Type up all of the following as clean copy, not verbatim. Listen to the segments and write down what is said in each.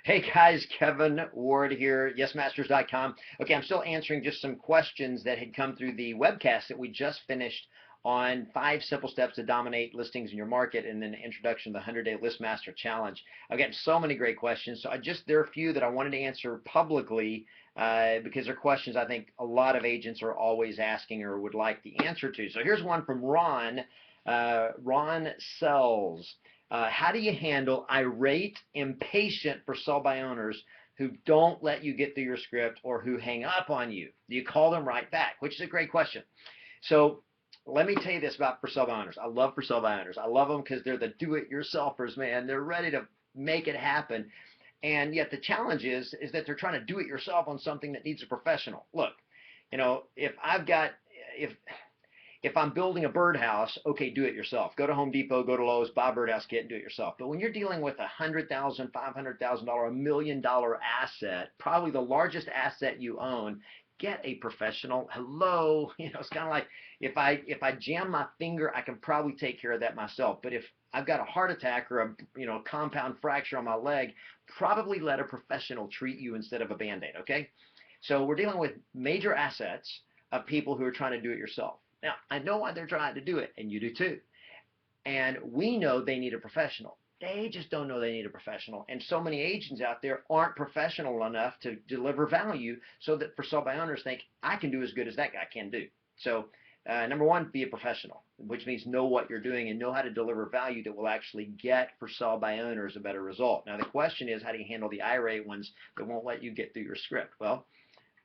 Hey guys, Kevin Ward here, yesmasters.com. Okay, I'm still answering just some questions that had come through the webcast that we just finished on 5 simple steps to dominate listings in your market and then introduction to the 100-day List Master Challenge. I've gotten so many great questions, so there are a few that I wanted to answer publicly because they're questions I think a lot of agents are always asking or would like the answer to. So here's one from Ron. Ron Sells. How do you handle irate, impatient for sell-by owners who don't let you get through your script or who hang up on you? Do you call them right back? Which is a great question. So let me tell you this about for sell-by owners. I love for sell-by owners. I love them because they're the do-it-yourselfers, man. They're ready to make it happen. And yet the challenge is that they're trying to do it yourself on something that needs a professional. Look, if if I'm building a birdhouse, okay, do it yourself. Go to Home Depot, go to Lowe's, buy a birdhouse kit, and do it yourself. But when you're dealing with $100,000, $500,000, $1 million asset, probably the largest asset you own, get a professional. Hello, it's kind of like if I jam my finger, I can probably take care of that myself. But if I've got a heart attack or a compound fracture on my leg, probably let a professional treat you instead of a Band-Aid. Okay, so we're dealing with major assets of people who are trying to do it yourself. Now, I know why they're trying to do it, and you do too. And we know they need a professional. They just don't know they need a professional. And so many agents out there aren't professional enough to deliver value so that for sell by owners think, I can do as good as that guy can do. So number one, be a professional, which means know what you're doing and know how to deliver value that will actually get for sell by owners a better result. Now, the question is, how do you handle the irate ones that won't let you get through your script? Well,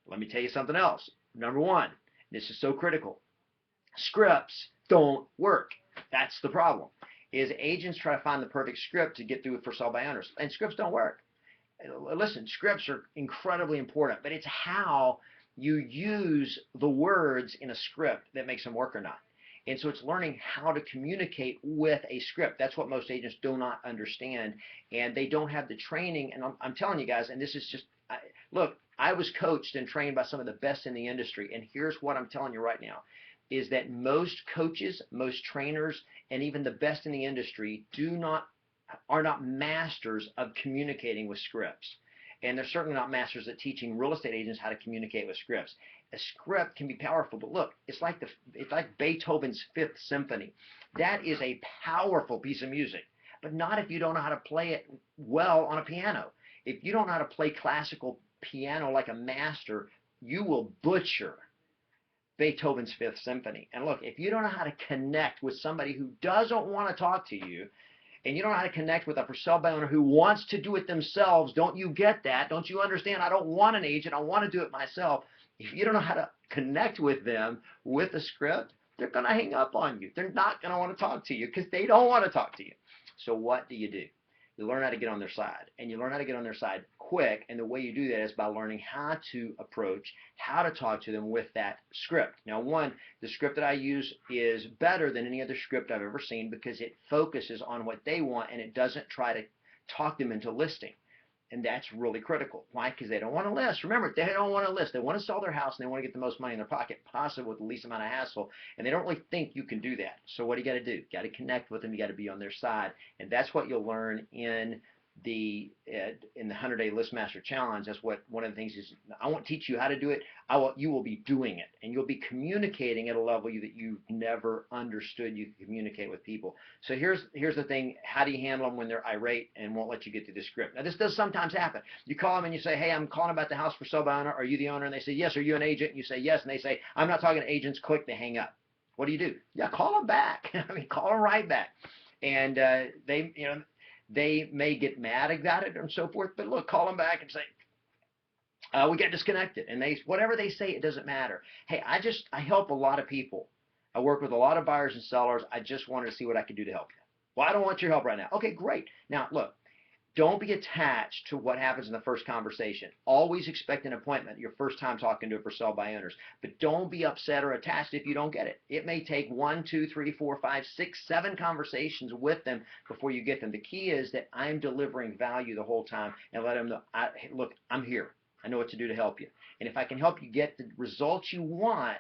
let me tell you something else. Number one, this is so critical. Scripts don't work. That's the problem. Is agents try to find the perfect script to get through for sell by owners, and scripts don't work. Listen, scripts are incredibly important, but it's how you use the words in a script that makes them work or not. And so it's learning how to communicate with a script. That's what most agents do not understand, and they don't have the training. And I'm telling you guys, and this is just, look, I was coached and trained by some of the best in the industry, and here's what I'm telling you right now is that most coaches, most trainers, and even the best in the industry are not masters of communicating with scripts. And they're certainly not masters at teaching real estate agents how to communicate with scripts. A script can be powerful, but look, it's like Beethoven's Fifth Symphony. That is a powerful piece of music, but not if you don't know how to play it well on a piano. If you don't know how to play classical piano like a master, you will butcher Beethoven's Fifth Symphony. And look, if you don't know how to connect with somebody who doesn't want to talk to you, and you don't know how to connect with a for sale by owner who wants to do it themselves, don't you get that? Don't you understand? I don't want an agent. I want to do it myself. If you don't know how to connect with them with a script, they're going to hang up on you. They're not going to want to talk to you because they don't want to talk to you. So what do? You learn how to get on their side, and you learn how to get on their side quick, and the way you do that is by learning how to approach, how to talk to them with that script. Now, the script that I use is better than any other script I've ever seen because it focuses on what they want, and it doesn't try to talk them into listing. And that's really critical. Why? Because they don't want to list. Remember, they don't want to list. They want to sell their house and they want to get the most money in their pocket possible with the least amount of hassle. And they don't really think you can do that. So what do? You got to connect with them. You got to be on their side. And that's what you'll learn in the 100-day List Master Challenge. That's what one of the things is. I won't teach you how to do it. You will be doing it, and you'll be communicating at a level that you've never understood you can communicate with people. So here's the thing: how do you handle them when they're irate and won't let you get through the script? Now this does sometimes happen. You call them and you say, "Hey, I'm calling about the house for sale by owner. Are you the owner?" And they say, "Yes." "Are you an agent?" And you say, "Yes." And they say, "I'm not talking to agents." Click. They hang up. What do? Yeah, call them back. I mean, call them right back. And they may get mad about it and so forth, but look, call them back and say, we got disconnected. And whatever they say, it doesn't matter. Hey, I help a lot of people. I work with a lot of buyers and sellers. I just wanted to see what I could do to help you. Well, I don't want your help right now. Okay, great. Now, look, don't be attached to what happens in the first conversation. Always expect an appointment your first time talking to a for sale by owners. But don't be upset or attached if you don't get it. It may take 1, 2, 3, 4, 5, 6, 7 conversations with them before you get them. The key is that I'm delivering value the whole time and let them know, look, I'm here. I know what to do to help you. And if I can help you get the results you want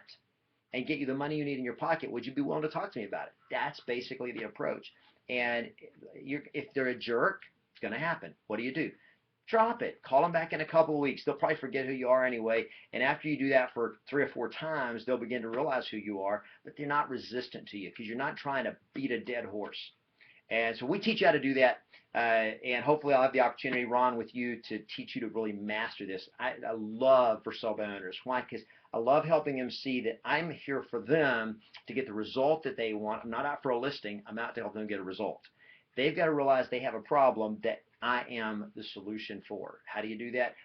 and get you the money you need in your pocket, would you be willing to talk to me about it? That's basically the approach. And if they're a jerk, it's going to happen. What do? drop it. Call them back in a couple of weeks. They'll probably forget who you are anyway. And after you do that for 3 or 4 times, they'll begin to realize who you are, but they're not resistant to you because you're not trying to beat a dead horse. And so we teach you how to do that. And hopefully I'll have the opportunity, Ron, with you to teach you to really master this. I love for sale by owners. Why? Because I love helping them see that I'm here for them to get the result that they want. I'm not out for a listing. I'm out to help them get a result. They've got to realize they have a problem that I am the solution for. How do you do that?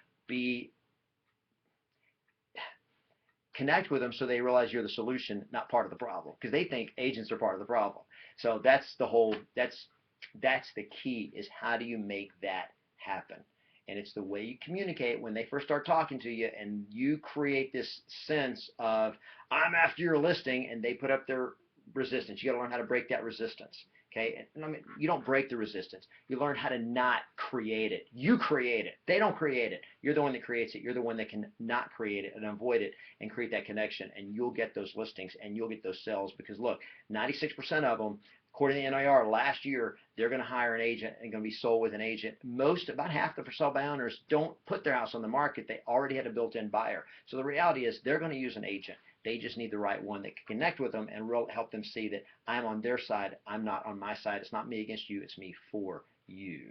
Connect with them so they realize you're the solution, not part of the problem, because they think agents are part of the problem. So that's the key, is how do you make that happen? And it's the way you communicate when they first start talking to you, and you create this sense of I'm after your listing, and they put up their resistance. You got to learn how to break that resistance. Okay, and I mean, you don't break the resistance. You learn how to not create it. You create it. They don't create it. You're the one that creates it. You're the one that can not create it and avoid it and create that connection. And you'll get those listings and you'll get those sales, because look, 96% of them, according to the NIR, last year, they're going to hire an agent and going to be sold with an agent. About half the for sale by owners don't put their house on the market. They already had a built-in buyer. So the reality is they're going to use an agent. They just need the right one that can connect with them and help them see that I'm on their side. I'm not on my side. It's not me against you. It's me for you.